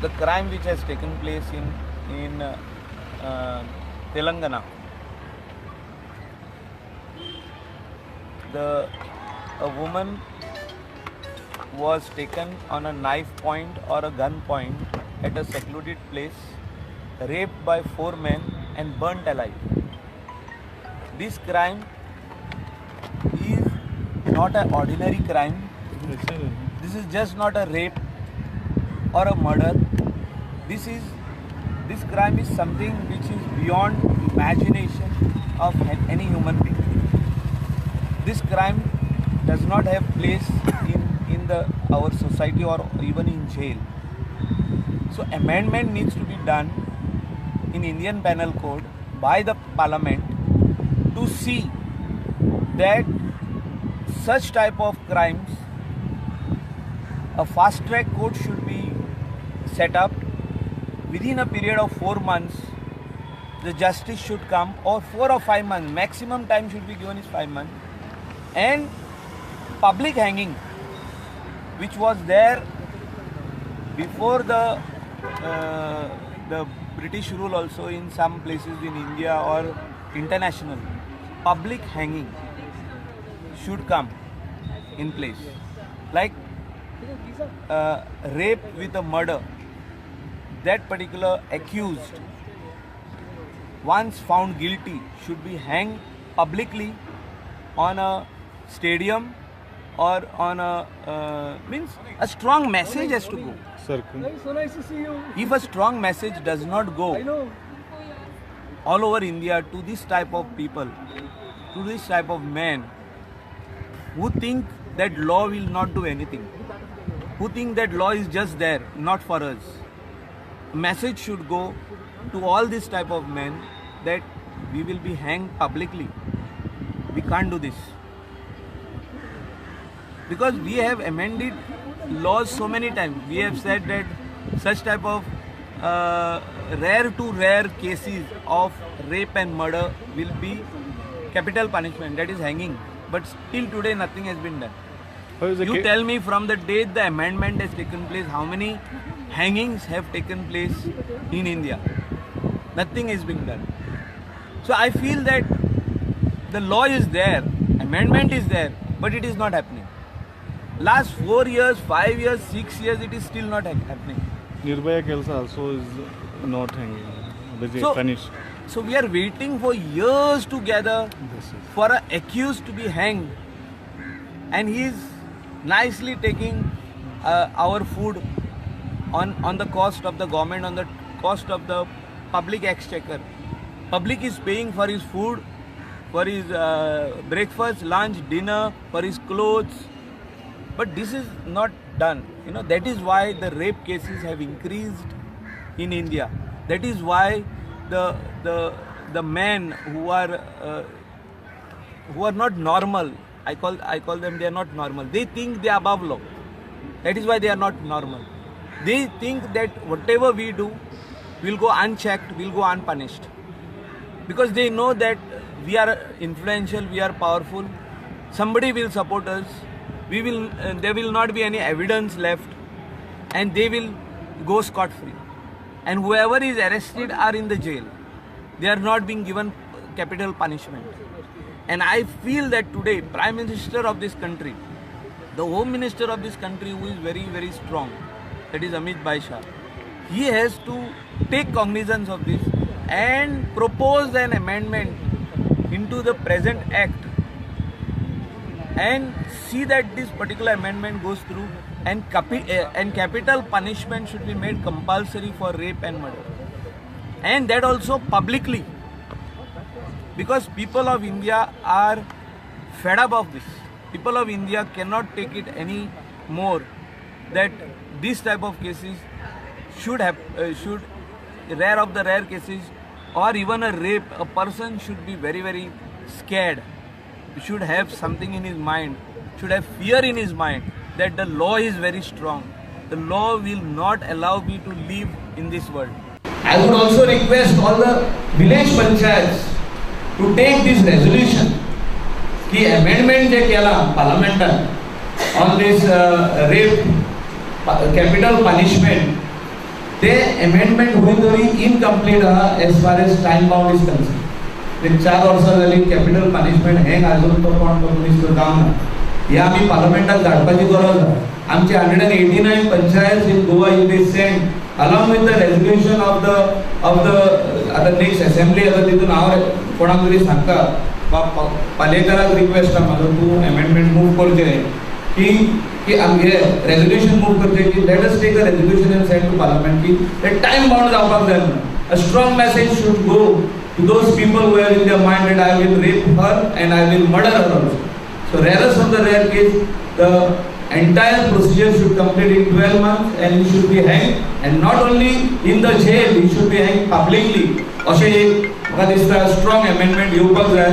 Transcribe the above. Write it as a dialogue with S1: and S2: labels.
S1: the crime which has taken place in Telangana. A woman was taken on a knife point or a gun point at a secluded place, raped by 4 men and burnt alive. This crime is not an ordinary crime. This is just not a rape or a murder. This crime is something which is beyond imagination of any human being. This crime does not have place in our society or even in jail. So amendment needs to be done in Indian Penal Code by the Parliament to see that such type of crimes, a fast track court should be set up. Within a period of 4 months, the justice should come, or 4 or 5 months, maximum time should be given is 5 months. And public hanging, which was there before the British rule also in some places in India or international, public hanging should come in place. Like rape with a murder, that particular accused, once found guilty, should be hanged publicly on a stadium or on means a strong message has to go.
S2: Sir,
S3: So nice to see you.
S1: If a strong message does not go
S3: I know.
S1: all over India to this type of people, to this type of men who think that law will not do anything, who think that law is just there, not for us. Message should go to all this type of men that we will be hanged publicly. We can't do this. Because we have amended laws so many times. We have said that such type of rare to rare cases of rape and murder will be capital punishment, that is hanging. But till today nothing has been done. You tell me, from the day the amendment has taken place, how many hangings have taken place in India? Nothing has been done. So I feel that the law is there, amendment is there, but it is not happening. Last 4 years, 5 years, 6 years, it is still not happening.
S2: Nirbhaya Kelsa also is not hanging. They
S1: So-
S2: punished.
S1: So we are waiting for years together for an accused to be hanged, and he is nicely taking our food on the cost of the government, on the cost of the public exchequer. Public is paying for his food, for his breakfast, lunch, dinner, for his clothes. But this is not done. That is why the rape cases have increased in India. That is why the men who are not normal, I call them, they are not normal. They think they are above law. That is why they are not normal. They think that whatever we do will go unchecked, will go unpunished. Because they know that we are influential, we are powerful. Somebody will support us. There will not be any evidence left, and they will go scot-free. And whoever is arrested are in the jail. They are not being given capital punishment. And I feel that today, Prime Minister of this country, the Home Minister of this country, who is very, very strong, that is Amit Shah, he has to take cognizance of this and propose an amendment into the present act and see that this particular amendment goes through, and capital punishment should be made compulsory for rape and murder, and that also publicly, because people of India are fed up of this. People of India cannot take it any more that this type of cases should rare of the rare cases, or even a rape, a person should be very, very scared, should have something in his mind, should have fear in his mind that the law is very strong. The law will not allow me to live in this world. I would also request all the village panchayats to take this resolution कि amendment जे केला parliament on this rape capital punishment, ते amendment होईल तरी incomplete आहा as far as time bound is concern. ते 4 वर्सां जाली capital punishment हें अजून तो कोण तो मनीस जावंक ना. हे आमी पार्लमेंटाक धाडपाची गरज आहा. आमचे 189 panchayat in Goa is be sent along with the resolution of the other next assembly. आता तितून हांव कोणाक तरी सांगता पालेकराक रिक्वेस्ट आहा म्हाजो तूं अमेंडमेंट मूव करचें की आमगे रेजोल्यूशन मूव करचें की let us take a resolution and send to parliament की ते टाइम बाउंड जावपाक जाय म्हणून. A strong message should go to those people who have in their mind that I will rape her and I will murder her also. So rarest of the rare case, the entire procedure should complete in 12 months and he should be hanged, and not only in the jail, he should be hanged publicly. अशें एक म्हाका दिसता strong amendment येवपाक जाय.